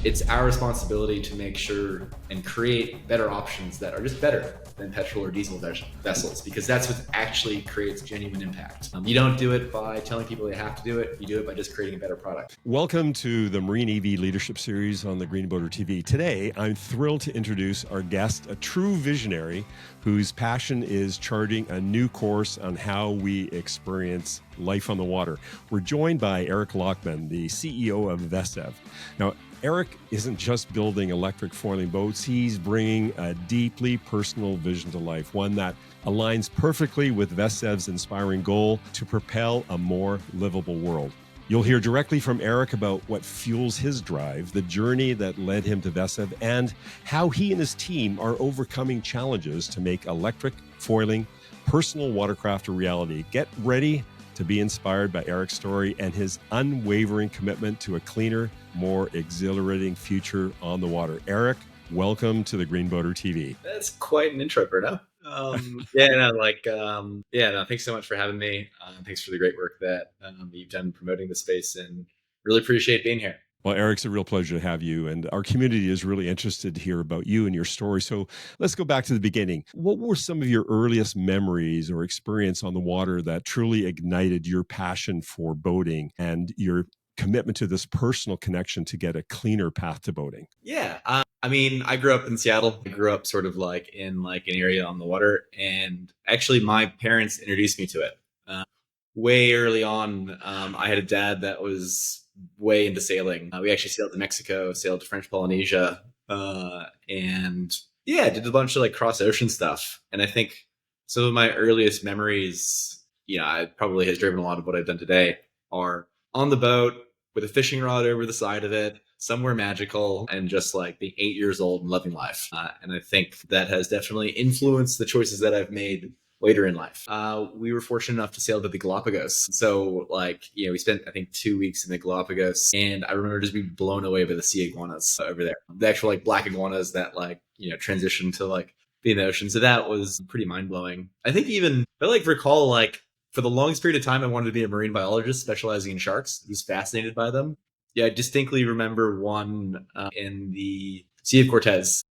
it's our responsibility to make sure and create better options that are just better than petrol or diesel vessels, because that's what actually creates genuine impact. You don't do it by telling people they have to do it. You do it by just creating a better product. Welcome to the Marine EV Leadership Series on the Green Boater TV. Today, I'm thrilled to introduce our guest, a true visionary whose passion is charting a new course on how we experience life on the water. We're joined by Eric Laackmann, the CEO of Vessev. Now, Eric isn't just building electric foiling boats, he's bringing a deeply personal vision to life, one that aligns perfectly with Vessev's inspiring goal to propel a more livable world. You'll hear directly from Eric about what fuels his drive, the journey that led him to Vessev, and how he and his team are overcoming challenges to make electric foiling personal watercraft a reality. Get ready to be inspired by Eric's story and his unwavering commitment to a cleaner, more exhilarating future on the water. Eric, welcome to the Green Boater TV. That's quite an intro, Bruno. Thanks so much for having me. Thanks for the great work that you've done promoting the space, and really appreciate being here. Well, Eric, it's a real pleasure to have you, and our community is really interested to hear about you and your story. So let's go back to the beginning. What were some of your earliest memories or experience on the water that truly ignited your passion for boating and your commitment to this personal connection to get a cleaner path to boating? Yeah. I grew up in Seattle. I grew up sort of like in like an area on the water, and actually my parents introduced me to it. Way early on, I had a dad that was way into sailing. We actually sailed to Mexico, sailed to French Polynesia, and did a bunch of like cross ocean stuff. And I think some of my earliest memories, it probably has driven a lot of what I've done today, are on the boat with a fishing rod over the side of it, somewhere magical, and just like being 8 years old and loving life. And I think that has definitely influenced the choices that I've made later in life. We were fortunate enough to sail to the Galápagos. So we spent, I think, 2 weeks in the Galápagos, and I remember just being blown away by the sea iguanas over there. The actual like black iguanas that transitioned to like be in the ocean. So that was pretty mind blowing. I think recall for the longest period of time, I wanted to be a marine biologist specializing in sharks. I was fascinated by them. Yeah, I distinctly remember one in the Sea of Cortez.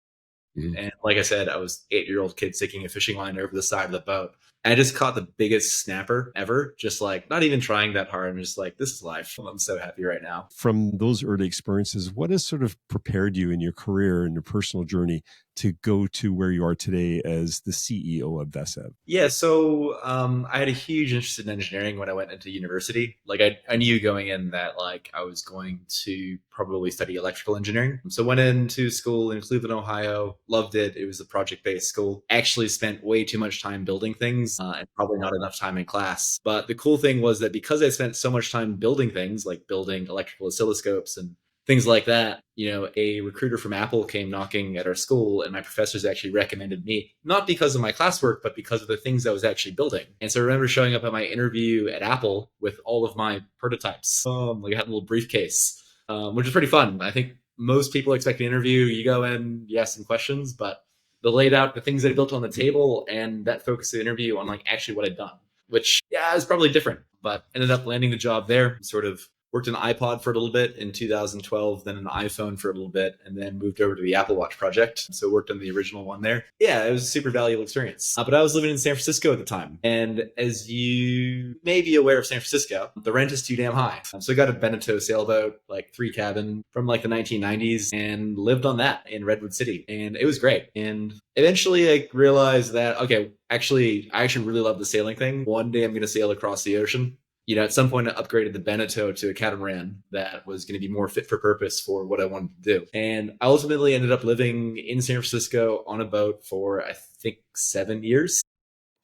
And like I said, I was 8-year-old kid sticking a fishing line over the side of the boat. And I just caught the biggest snapper ever, just like not even trying that hard. I'm just like, this is life. I'm so happy right now. From those early experiences, what has sort of prepared you in your career and your personal journey to go to where you are today as the CEO of Vessev? Yeah, so I had a huge interest in engineering when I went into university. I knew going in that I was going to probably study electrical engineering. So went into school in Cleveland, Ohio, loved it. It was a project-based school. Actually spent way too much time building things and probably not enough time in class. But the cool thing was that because I spent so much time building things, like building electrical oscilloscopes and things like that, a recruiter from Apple came knocking at our school, and my professors actually recommended me, not because of my classwork, but because of the things I was actually building. And so I remember showing up at my interview at Apple with all of my prototypes. I had a little briefcase, which was pretty fun. I think most people expect an interview. You go in, you ask some questions, but they laid out the things that I built on the table, and that focused the interview on actually what I'd done, which is probably different, but ended up landing the job there. Sort of worked an iPod for a little bit in 2012, then an iPhone for a little bit, and then moved over to the Apple Watch project. So worked on the original one there. Yeah, it was a super valuable experience. But I was living in San Francisco at the time. And as you may be aware of San Francisco, the rent is too damn high. So I got a Beneteau sailboat, 3-cabin from the 1990s, and lived on that in Redwood City. And it was great. And eventually I realized that, I actually really love the sailing thing. One day I'm going to sail across the ocean. At some point I upgraded the Beneteau to a catamaran that was going to be more fit for purpose for what I wanted to do. And I ultimately ended up living in San Francisco on a boat for, I think, 7 years.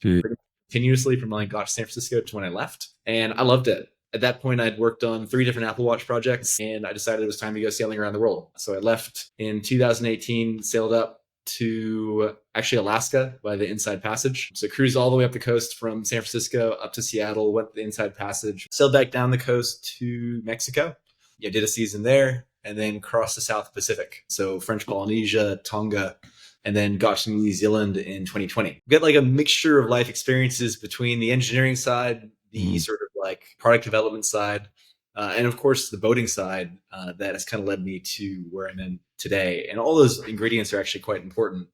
Continuously from San Francisco to when I left. And I loved it. At that point, I'd worked on 3 different Apple Watch projects, and I decided it was time to go sailing around the world. So I left in 2018, sailed up to actually Alaska by the Inside Passage. So cruised all the way up the coast from San Francisco up to Seattle, went the Inside Passage, sailed back down the coast to Mexico. Did a season there, and then crossed the South Pacific. So French Polynesia, Tonga, and then got to New Zealand in 2020. Got a mixture of life experiences between the engineering side, the sort of product development side, and of course the boating side that has kind of led me to where I'm in today. And all those ingredients are actually quite important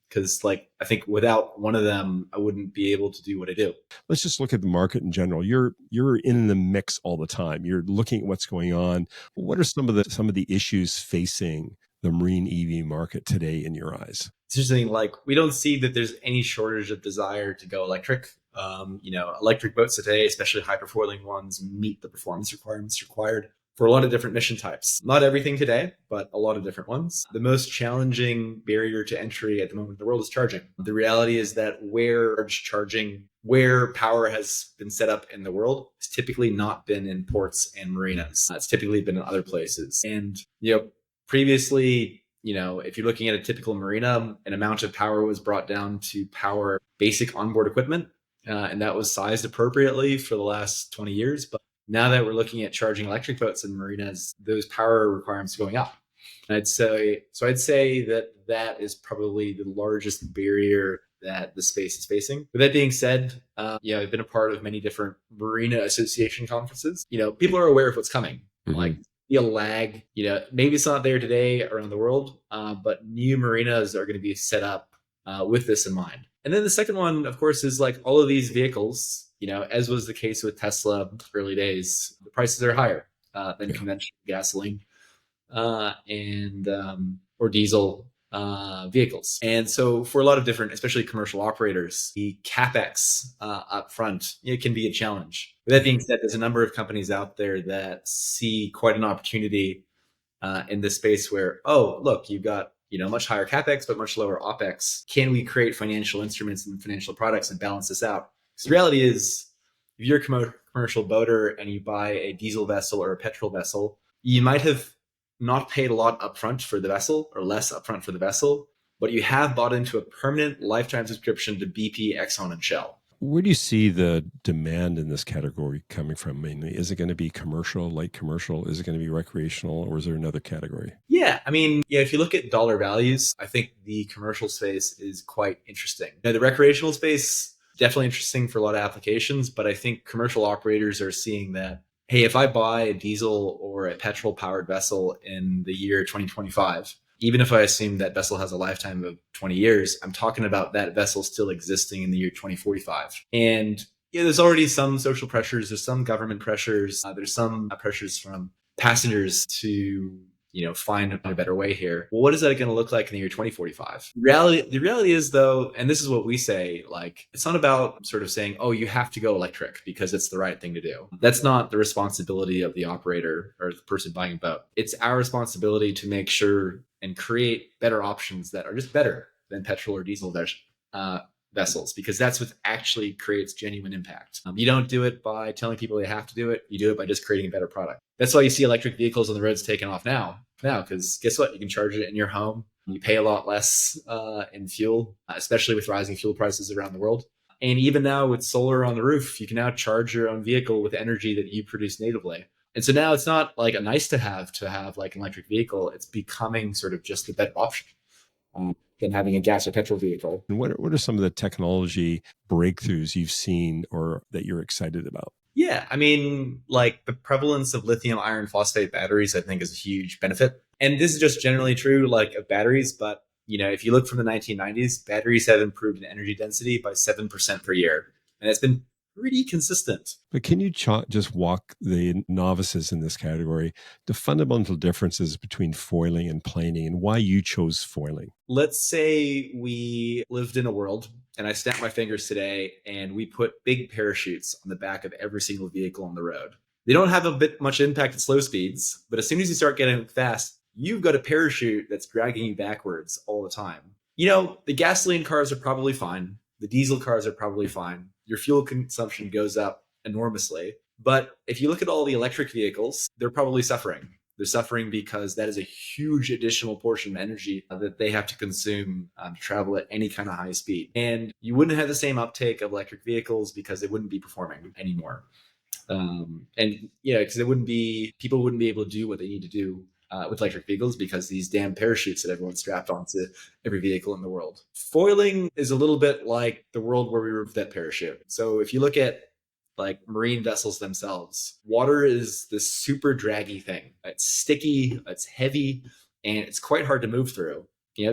because, like, I think without one of them, I wouldn't be able to do what I do. Let's just look at the market in general. You're in the mix all the time. You're looking at what's going on. What are some of the issues facing the marine EV market today in your eyes? It's interesting. Like, we don't see that there's any shortage of desire to go electric. Electric boats today, especially hydrofoiling ones, meet the performance requirements required for a lot of different mission types. Not everything today, but a lot of different ones. The most challenging barrier to entry at the moment in the world is charging. The reality is that where power has been set up in the world has typically not been in ports and marinas. It's typically been in other places. And, previously, if you're looking at a typical marina, an amount of power was brought down to power basic onboard equipment. And that was sized appropriately for the last 20 years. But now that we're looking at charging electric boats in marinas, those power requirements are going up. And I'd say that is probably the largest barrier that the space is facing. With that being said, I've been a part of many different marina association conferences. People are aware of what's coming. Mm-hmm. Like, a lag, maybe it's not there today around the world, but new marinas are going to be set up with this in mind. And then the second one, of course, is like all of these vehicles, as was the case with Tesla early days, the prices are higher than conventional gasoline or diesel vehicles. And so for a lot of different, especially commercial operators, the CapEx up front, it can be a challenge. With that being said, there's a number of companies out there that see quite an opportunity in this space where, oh, look, you've got much higher CapEx, but much lower OpEx. Can we create financial instruments and financial products and balance this out? Because the reality is, if you're a commercial boater and you buy a diesel vessel or a petrol vessel, you might have not paid a lot upfront for the vessel or less upfront for the vessel, but you have bought into a permanent lifetime subscription to BP, Exxon, and Shell. Where do you see the demand in this category coming from mainly? Is it going to be commercial, light commercial? Is it going to be recreational, or is there another category? Yeah, if you look at dollar values, I think the commercial space is quite interesting. Now, the recreational space, definitely interesting for a lot of applications, but I think commercial operators are seeing that, hey, if I buy a diesel or a petrol powered vessel in the year 2025, even if I assume that vessel has a lifetime of 20 years, I'm talking about that vessel still existing in the year 2045. And there's already some social pressures, there's some government pressures, there's some pressures from passengers to find a better way here. Well, what is that going to look like in the year 2045? The reality is, though, and this is what we say, like, it's not about sort of saying, oh, you have to go electric because it's the right thing to do. That's not the responsibility of the operator or the person buying a boat. It's our responsibility to make sure and create better options that are just better than petrol or diesel vessels, because that's what actually creates genuine impact. You don't do it by telling people they have to do it. You do it by just creating a better product. That's why you see electric vehicles on the roads taking off now, because guess what? You can charge it in your home. You pay a lot less in fuel, especially with rising fuel prices around the world. And even now with solar on the roof, you can now charge your own vehicle with energy that you produce natively. And so now it's not like a nice to have like an electric vehicle. It's becoming sort of just the better option than having a gas or petrol vehicle. And what are some of the technology breakthroughs you've seen or that you're excited about? Yeah, like the prevalence of lithium iron phosphate batteries, I think, is a huge benefit. And this is just generally true, like, of batteries. But, if you look from the 1990s, batteries have improved in energy density by 7% per year. And it's been pretty consistent. But can you just walk the novices in this category the fundamental differences between foiling and planing and why you chose foiling? Let's say we lived in a world and I snap my fingers today and we put big parachutes on the back of every single vehicle on the road. They don't have a bit much impact at slow speeds, but as soon as you start getting fast, you've got a parachute that's dragging you backwards all the time. The gasoline cars are probably fine. The diesel cars are probably fine. Your fuel consumption goes up enormously. But if you look at all the electric vehicles, they're probably suffering. They're suffering because that is a huge additional portion of energy that they have to consume to travel at any kind of high speed. And you wouldn't have the same uptake of electric vehicles because they wouldn't be performing anymore. Because people wouldn't be able to do what they need to do with electric vehicles because these damn parachutes that everyone's strapped onto every vehicle in the world. Foiling is a little bit like the world where we removed that parachute. So if you look at like marine vessels themselves, water is this super draggy thing. It's sticky, it's heavy, and it's quite hard to move through.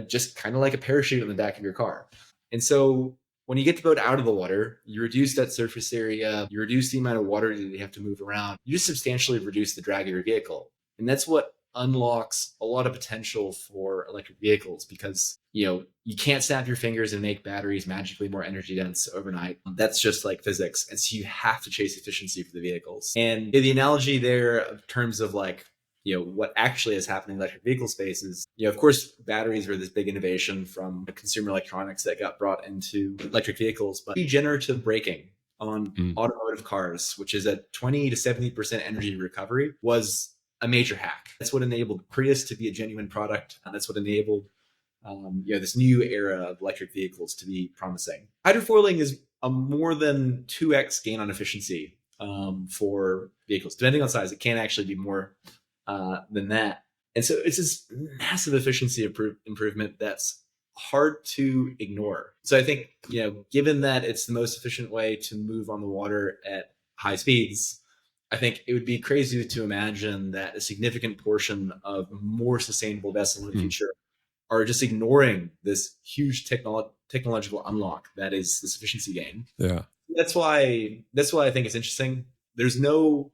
Just kind of like a parachute in the back of your car. And so when you get the boat out of the water, you reduce that surface area, you reduce the amount of water that you have to move around, you just substantially reduce the drag of your vehicle. And that's what unlocks a lot of potential for electric vehicles, because you can't snap your fingers and make batteries magically more energy dense overnight. That's just like physics. And so you have to chase efficiency for the vehicles. And the analogy there in terms of like what actually is happening in the electric vehicle space is, of course, batteries were this big innovation from consumer electronics that got brought into electric vehicles, but regenerative braking on automotive cars, which is at 20 to 70% energy recovery, was a major hack. That's what enabled Prius to be a genuine product. And that's what enabled this new era of electric vehicles to be promising. Hydrofoiling is a more than 2x gain on efficiency for vehicles. Depending on size, it can actually be more than that. And so it's this massive efficiency improvement that's hard to ignore. So I think, given that it's the most efficient way to move on the water at high speeds, I think it would be crazy to imagine that a significant portion of more sustainable vessels in the future are just ignoring this huge technological unlock that is this efficiency gain. Yeah. That's why I think it's interesting. There's no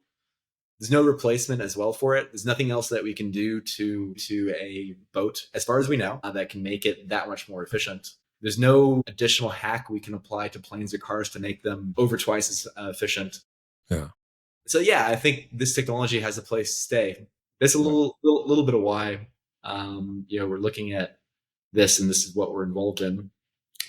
replacement as well for it. There's nothing else that we can do to a boat, as far as we know, that can make it that much more efficient. There's no additional hack we can apply to planes or cars to make them over twice as efficient. Yeah. So yeah, I think this technology has a place to stay. That's a little bit of why we're looking at this, and this is what we're involved in.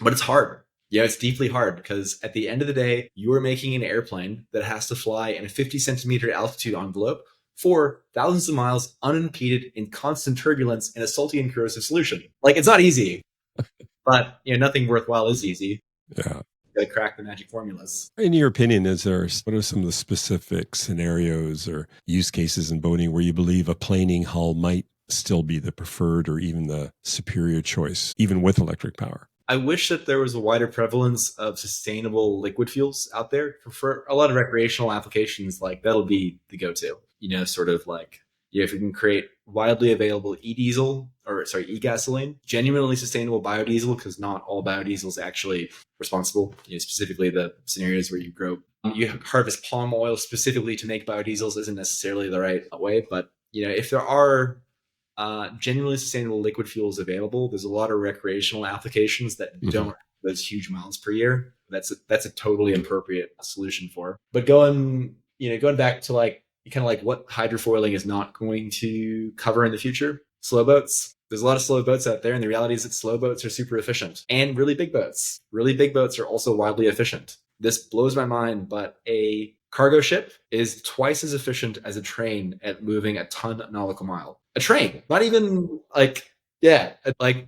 But it's hard. Yeah, it's deeply hard, because at the end of the day, you are making an airplane that has to fly in a 50 centimeter altitude envelope for thousands of miles unimpeded in constant turbulence in a salty and corrosive solution. Like, it's not easy, but nothing worthwhile is easy. Yeah. To crack the magic formulas. In your opinion, what are some of the specific scenarios or use cases in boating where you believe a planing hull might still be the preferred or even the superior choice, even with electric power? I wish that there was a wider prevalence of sustainable liquid fuels out there for a lot of recreational applications. Like, that'll be the go-to, sort of like, if we can create widely available e-gasoline, genuinely sustainable biodiesel, because not all biodiesel is actually responsible, specifically the scenarios where you harvest palm oil specifically to make biodiesels isn't necessarily the right way. But, if there are genuinely sustainable liquid fuels available, there's a lot of recreational applications that don't have those huge miles per year. That's a totally appropriate solution for. But going back to what hydrofoiling is not going to cover in the future, slow boats. There's a lot of slow boats out there, and the reality is that slow boats are super efficient, and really big boats are also wildly efficient. This blows my mind, but a cargo ship is twice as efficient as a train at moving a ton nautical mile. A train, not even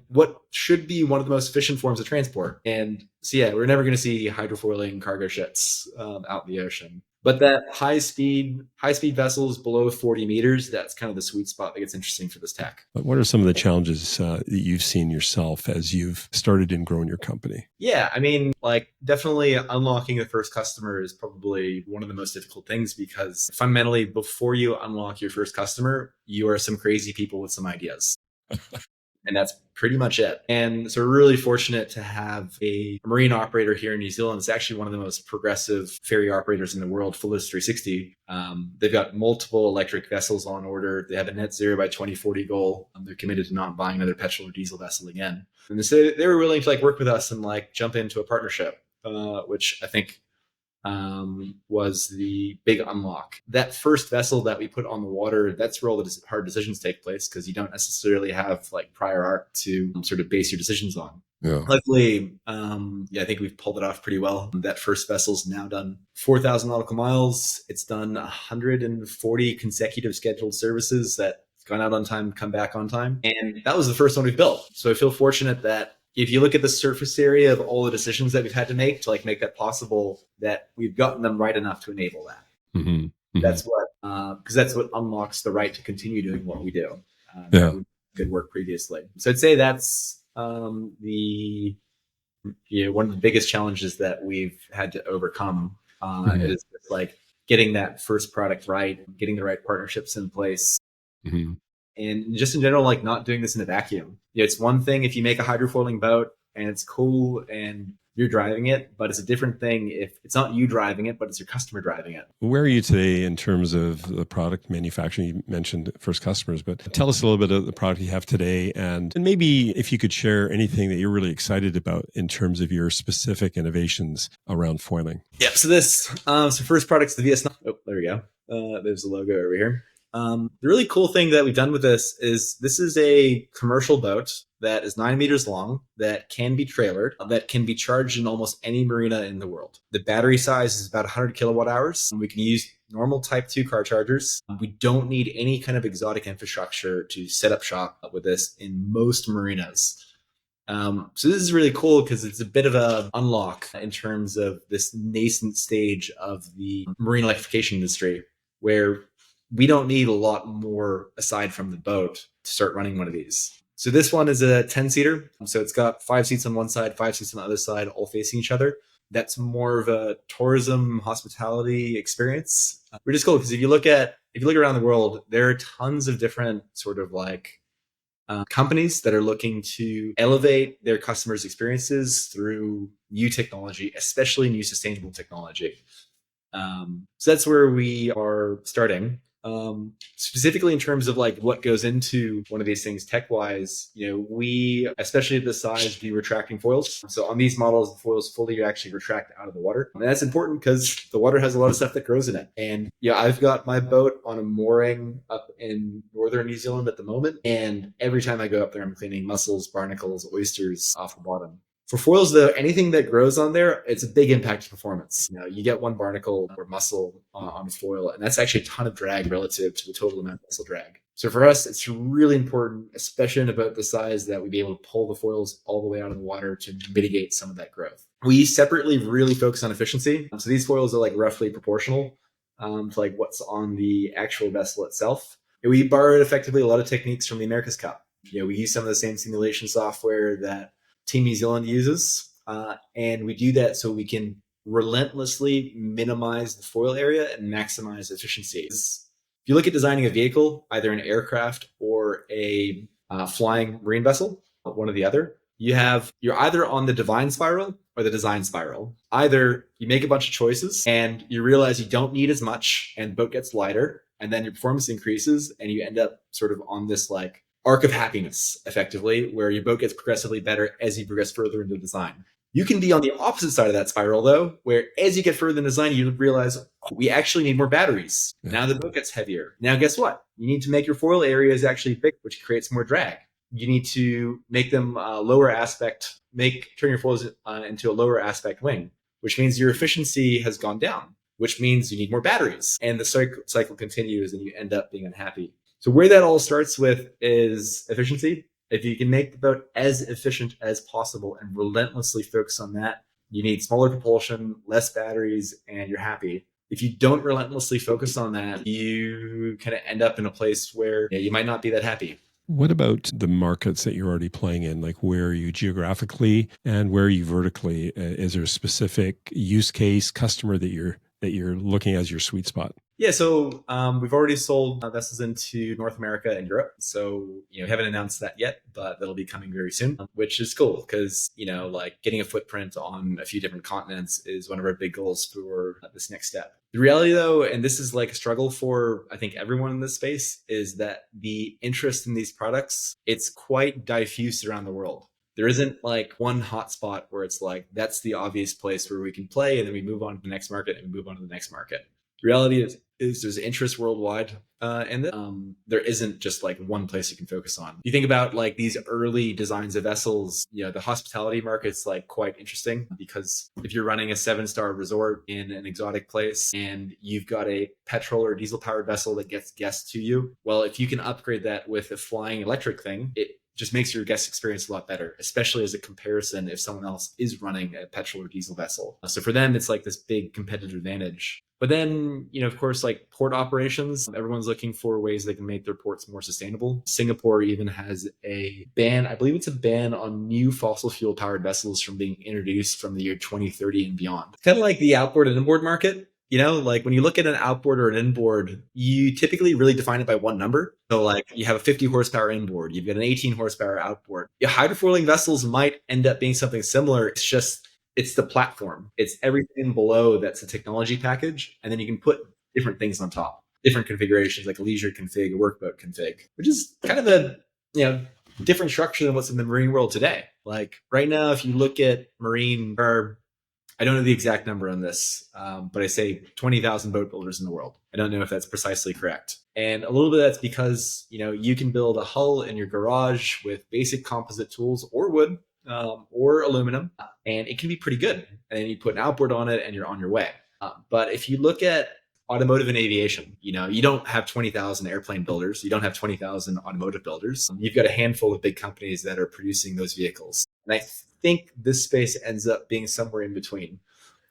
what should be one of the most efficient forms of transport. And so we're never going to see hydrofoiling cargo ships out in the ocean. But that high speed vessels below 40 meters, that's kind of the sweet spot that gets interesting for this tech. But what are some of the challenges that you've seen yourself as you've started and grown your company? Yeah, definitely unlocking the first customer is probably one of the most difficult things, because fundamentally, before you unlock your first customer, you are some crazy people with some ideas. And that's pretty much it. And so we're really fortunate to have a marine operator here in New Zealand. It's actually one of the most progressive ferry operators in the world, Fullest 360. They've got multiple electric vessels on order. They have a net zero by 2040 goal. They're committed to not buying another petrol or diesel vessel again. And so they were willing to work with us and jump into a partnership, which I think was the big unlock. That first vessel that we put on the water, that's where all the hard decisions take place, because you don't necessarily have prior art to sort of base your decisions on. Yeah. Luckily, I think we've pulled it off pretty well. That first vessel's now done 4,000 nautical miles. It's done 140 consecutive scheduled services that gone out on time, come back on time. And that was the first one we built. So I feel fortunate that if you look at the surface area of all the decisions that we've had to make that possible, that we've gotten them right enough to enable that. Mm-hmm. Mm-hmm. That's what unlocks the right to continue doing what we do. Good work previously. So I'd say that's one of the biggest challenges that we've had to overcome. Mhm. Is just like getting that first product right, getting the right partnerships in place, Mhm. and just in general, like not doing this in a vacuum. Yeah, it's one thing if you make a hydrofoiling boat and it's cool and you're driving it, but it's a different thing if it's not you driving it, but it's your customer driving it. Where are you today in terms of the product manufacturing? You mentioned first customers, but tell us a little bit of the product you have today, and maybe if you could share anything that you're really excited about in terms of your specific innovations around foiling. Yeah. So so first product's the VS9. Oh, there we go. There's the logo over here. The really cool thing that we've done with this is a commercial boat that is 9 meters long, that can be trailered, that can be charged in almost any marina in the world. The battery size is about 100 kilowatt hours. We can use normal Type 2 car chargers. We don't need any kind of exotic infrastructure to set up shop with this in most marinas. So this is really cool because it's a bit of a unlock in terms of this nascent stage of the marine electrification industry, where we don't need a lot more aside from the boat to start running one of these. So this one is a 10-seater. So it's got 5 seats on one side, 5 seats on the other side, all facing each other. That's more of a tourism hospitality experience, which is cool because if you look around the world, there are tons of different sort of like companies that are looking to elevate their customers' experiences through new technology, especially new sustainable technology. So that's where we are starting. Specifically in terms of like what goes into one of these things tech wise, we, especially at this size, do retracting foils. So on these models, the foils fully actually retract out of the water. And that's important because the water has a lot of stuff that grows in it. And I've got my boat on a mooring up in northern New Zealand at the moment. And every time I go up there, I'm cleaning mussels, barnacles, oysters off the bottom. For foils, though, anything that grows on there, it's a big impact to performance. You get one barnacle or mussel on a foil, and that's actually a ton of drag relative to the total amount of mussel drag. So for us, it's really important, especially in a boat the size, that we be able to pull the foils all the way out of the water to mitigate some of that growth. We separately really focus on efficiency. So these foils are like roughly proportional to like what's on the actual vessel itself. And we borrowed effectively a lot of techniques from the America's Cup. We use some of the same simulation software that Team New Zealand uses. And we do that so we can relentlessly minimize the foil area and maximize efficiency. If you look at designing a vehicle, either an aircraft or a flying marine vessel, one or the other, you're either on the divine spiral or the design spiral. Either you make a bunch of choices and you realize you don't need as much and the boat gets lighter, and then your performance increases and you end up sort of on this like arc of happiness, effectively, where your boat gets progressively better as you progress further into design. You can be on the opposite side of that spiral, though, where as you get further in design, you realize we actually need more batteries. Yeah. Now the boat gets heavier. Now, guess what? You need to make your foil areas actually big, which creates more drag. You need to make them lower aspect, turn your foils into a lower aspect wing, which means your efficiency has gone down, which means you need more batteries. And the cycle continues and you end up being unhappy. So where that all starts with is efficiency. If you can make the boat as efficient as possible and relentlessly focus on that, you need smaller propulsion, less batteries, and you're happy. If you don't relentlessly focus on that, you kind of end up in a place where you might not be that happy. What about the markets that you're already playing in? Like, where are you geographically and where are you vertically? Is there a specific use case customer that you're looking as your sweet spot? Yeah, so we've already sold vessels into North America and Europe. So, haven't announced that yet, but that'll be coming very soon, which is cool because, like getting a footprint on a few different continents is one of our big goals for this next step. The reality, though, and this is like a struggle for, I think, everyone in this space, is that the interest in these products, it's quite diffuse around the world. There isn't like one hotspot where it's like, that's the obvious place where we can play, and then we move on to the next market and we move on to the next market. The reality is there's interest worldwide, and there isn't just like one place you can focus on. You think about like these early designs of vessels, the hospitality market's like quite interesting because if you're running a 7-star resort in an exotic place and you've got a petrol or diesel powered vessel that gets guests to you, well, if you can upgrade that with a flying electric thing, it just makes your guest experience a lot better, especially as a comparison if someone else is running a petrol or diesel vessel. So for them, it's like this big competitive advantage. But then, of course, like port operations, everyone's looking for ways they can make their ports more sustainable. Singapore even has a ban, I believe it's a ban on new fossil fuel powered vessels from being introduced from the year 2030 and beyond. Kind of like the outboard and inboard market. Like when you look at an outboard or an inboard, you typically really define it by one number. So like you have a 50 horsepower inboard, you've got an 18 horsepower outboard. Hydrofoiling vessels might end up being something similar. It's the platform. It's everything below that's a technology package. And then you can put different things on top, different configurations like a leisure config, a workboat config, which is kind of a, different structure than what's in the marine world today. Like right now, if you look at marine, I don't know the exact number on this, but I say 20,000 boat builders in the world. I don't know if that's precisely correct. And a little bit of that's because, you can build a hull in your garage with basic composite tools or wood or aluminum, and it can be pretty good. And then you put an outboard on it and you're on your way. But if you look at automotive and aviation, you don't have 20,000 airplane builders. You don't have 20,000 automotive builders. You've got a handful of big companies that are producing those vehicles. And I think this space ends up being somewhere in between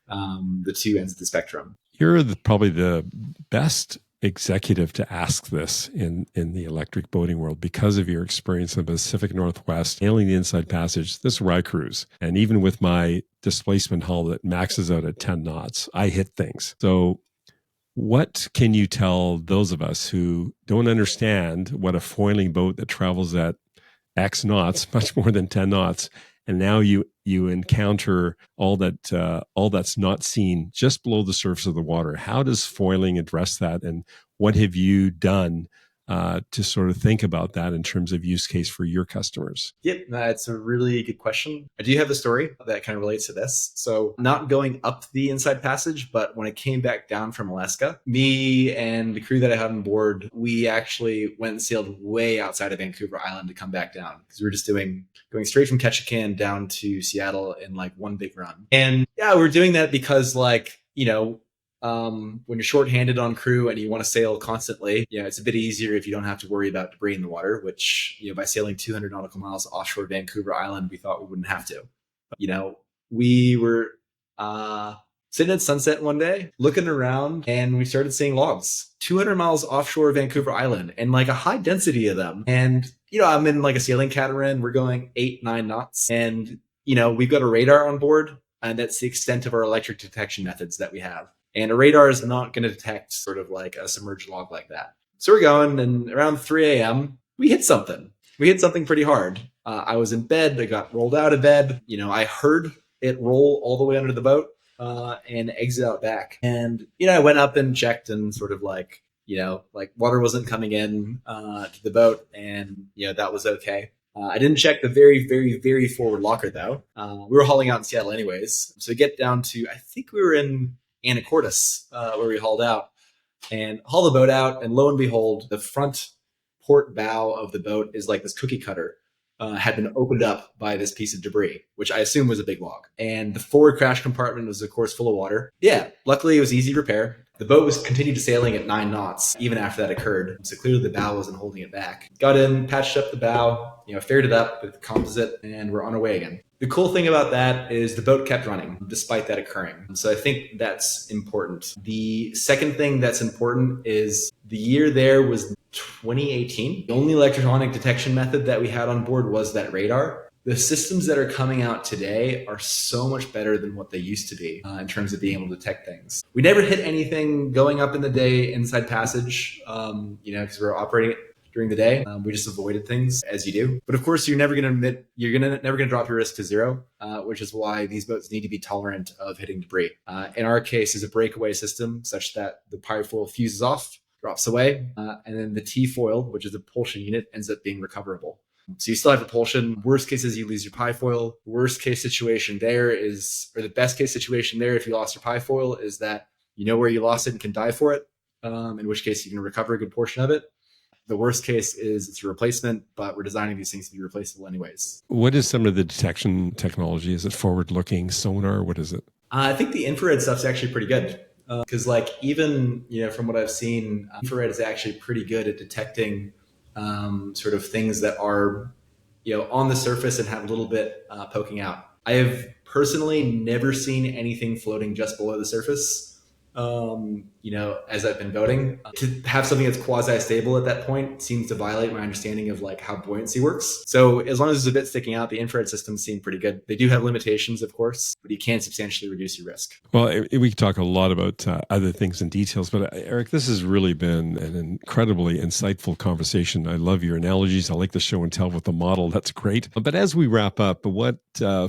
the two ends of the spectrum. You're probably the best executive to ask this in the electric boating world because of your experience in the Pacific Northwest, hailing the Inside Passage. This is where I cruise. And even with my displacement hull that maxes out at 10 knots, I hit things. So what can you tell those of us who don't understand what a foiling boat that travels at X knots, much more than 10 knots, and now you encounter all that's not seen just below the surface of the water? How does foiling address that, and what have you done to sort of think about that in terms of use case for your customers? Yep, that's a really good question. I do have a story that kind of relates to this. So not going up the Inside Passage, but when I came back down from Alaska, me and the crew that I had on board, we actually went and sailed way outside of Vancouver Island to come back down because we were just going straight from Ketchikan down to Seattle in like one big run. And yeah, we're doing that because when you're shorthanded on crew and you want to sail constantly, it's a bit easier if you don't have to worry about debris in the water, which, by sailing 200 nautical miles offshore Vancouver Island, we thought we wouldn't have to. But, we were sitting at sunset one day, looking around, and we started seeing logs 200 miles offshore Vancouver Island and like a high density of them. And, I'm in like a sailing catamaran. We're going 8-9 knots. And, we've got a radar on board, and that's the extent of our electric detection methods that we have. And a radar is not going to detect sort of like a submerged log like that. So we're going, and around 3 a.m., we hit something. We hit something pretty hard. I was in bed. I got rolled out of bed. I heard it roll all the way under the boat and exit out back. And, I went up and checked and sort of like water wasn't coming in to the boat. And, that was okay. I didn't check the very, very, very forward locker, though. We were hauling out in Seattle anyways. So get down to, I think we were in Anacortes, where we hauled out and haul the boat out. And lo and behold, the front port bow of the boat is like this cookie cutter had been opened up by this piece of debris, which I assume was a big log. And the forward crash compartment was, of course, full of water. Yeah, luckily it was easy repair. The boat was continued sailing at 9 knots even after that occurred. So clearly the bow wasn't holding it back. Got in, patched up the bow, faired it up with composite, and we're on our way again. The cool thing about that is the boat kept running despite that occurring. So I think that's important. The second thing that's important is the year there was 2018. The only electronic detection method that we had on board was that radar. The systems that are coming out today are so much better than what they used to be in terms of being able to detect things. We never hit anything going up in the day Inside Passage, because we're operating it during the day. We just avoided things as you do. But of course, you're never going to drop your risk to zero, which is why these boats need to be tolerant of hitting debris. In our case, is a breakaway system such that the pyrofoil fuses off, drops away, and then the T-foil, which is a propulsion unit, ends up being recoverable. So you still have propulsion. Worst case is you lose your pyfoil. Worst case situation there is, or the best case situation there, if you lost your pyfoil, is that you know where you lost it and can dive for it, in which case you can recover a good portion of it. The worst case is it's a replacement, but we're designing these things to be replaceable anyways. What is some of the detection technology? Is it forward-looking sonar? What is it? I think the infrared stuff's actually pretty good. Because even from what I've seen, infrared is actually pretty good at detecting sort of things that are on the surface and have a little bit poking out. I have personally never seen anything floating just below the surface. As I've been boating, to have something that's quasi-stable at that point seems to violate my understanding of like how buoyancy works. So as long as there's a bit sticking out, the infrared systems seem pretty good. They do have limitations, of course, but you can substantially reduce your risk. Well, we could talk a lot about other things and details, but Eric, this has really been an incredibly insightful conversation. I love your analogies. I like the show and tell with the model. That's great. But as we wrap up, what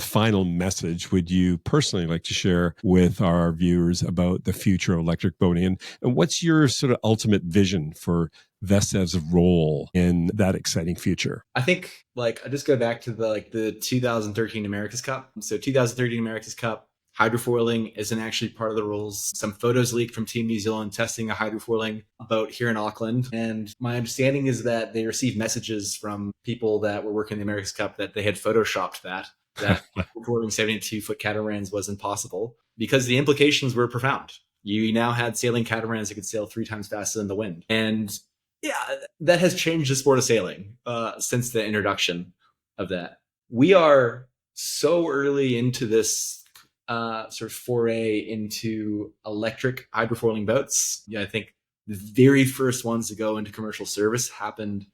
final message would you personally like to share with our viewers about the future of electric boating? And what's your sort of ultimate vision for Vessev's role in that exciting future? I think I just go back to the 2013 America's Cup. So 2013 America's Cup, hydrofoiling isn't actually part of the rules. Some photos leaked from Team New Zealand testing a hydrofoiling boat here in Auckland. And my understanding is that they received messages from people that were working in the America's Cup that they had photoshopped that hydrofoiling 72-foot catamarans was impossible because the implications were profound. You now had sailing catamarans that could sail 3 times faster than the wind. And yeah, that has changed the sport of sailing since the introduction of that. We are so early into this sort of foray into electric hydrofoiling boats. Yeah, I think the very first ones to go into commercial service happened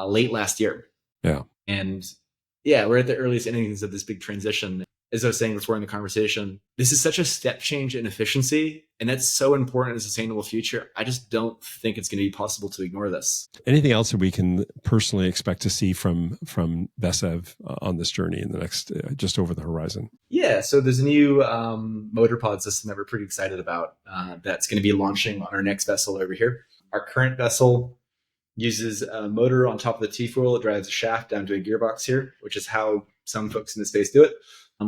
late last year. Yeah. And yeah, we're at the earliest innings of this big transition. As I was saying before in the conversation, this is such a step change in efficiency, and that's so important in a sustainable future. I just don't think it's going to be possible to ignore this. Anything else that we can personally expect to see from Vessev on this journey in the next, just over the horizon? Yeah, so there's a new motor pod system that we're pretty excited about that's going to be launching on our next vessel over here. Our current vessel uses a motor on top of the T-foil. It drives a shaft down to a gearbox here, which is how some folks in the space do it.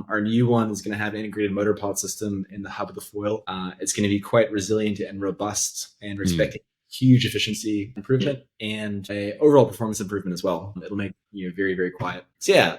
Our new one is going to have an integrated motor pod system in the hub of the foil. It's going to be quite resilient and robust, and we're expecting huge efficiency improvement and a overall performance improvement as well. It'll make very, very quiet. So yeah,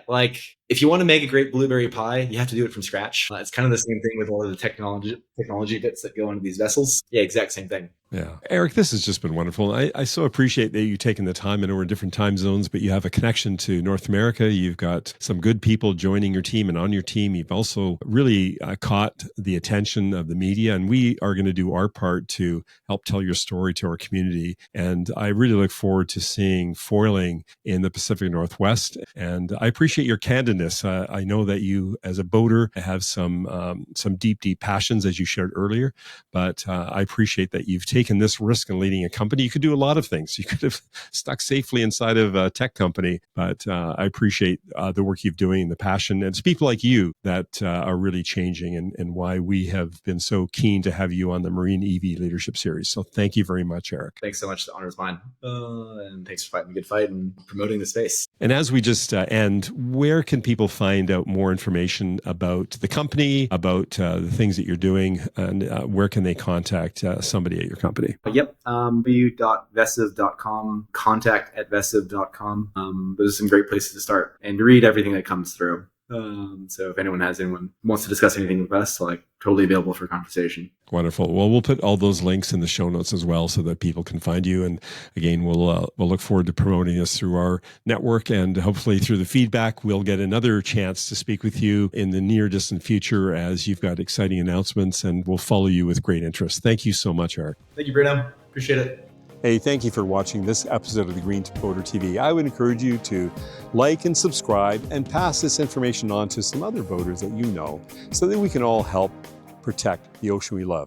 if you want to make a great blueberry pie, you have to do it from scratch. It's kind of the same thing with all of the technology bits that go into these vessels. Yeah, exact same thing. Yeah. Eric, this has just been wonderful. I so appreciate that you taking the time. I know we're in different time zones, but you have a connection to North America. You've got some good people joining your team, and on your team, you've also really caught the attention of the media, and we are going to do our part to help tell your story to our community. And I really look forward to seeing foiling in the Pacific Northwest. And I appreciate your candidness. I know that you, as a boater, have some deep, deep passions, as you shared earlier, but I appreciate that you've taken this risk in leading a company. You could do a lot of things. You could have stuck safely inside of a tech company, but I appreciate the work you're doing, the passion, and it's people like you that are really changing, and why we have been so keen to have you on the Marine EV Leadership Series. So thank you very much, Eric. Thanks so much. The honor is mine. And thanks for fighting a good fight and promoting the space. And as we just end, where can people find out more information about the company, about the things that you're doing, and where can they contact somebody at your company? Yep. w.vessev.com, contact@vessev.com. Those are some great places to start and to read everything that comes through. So if anyone wants to discuss anything with us, totally available for conversation. Wonderful. Well, we'll put all those links in the show notes as well so that people can find you. And again, we'll look forward to promoting this through our network, and hopefully through the feedback, we'll get another chance to speak with you in the near distant future as you've got exciting announcements, and we'll follow you with great interest. Thank you so much, Eric. Thank you, Bruno. Appreciate it. Hey, thank you for watching this episode of the Green Boater TV. I would encourage you to like and subscribe and pass this information on to some other boaters that you know so that we can all help protect the ocean we love.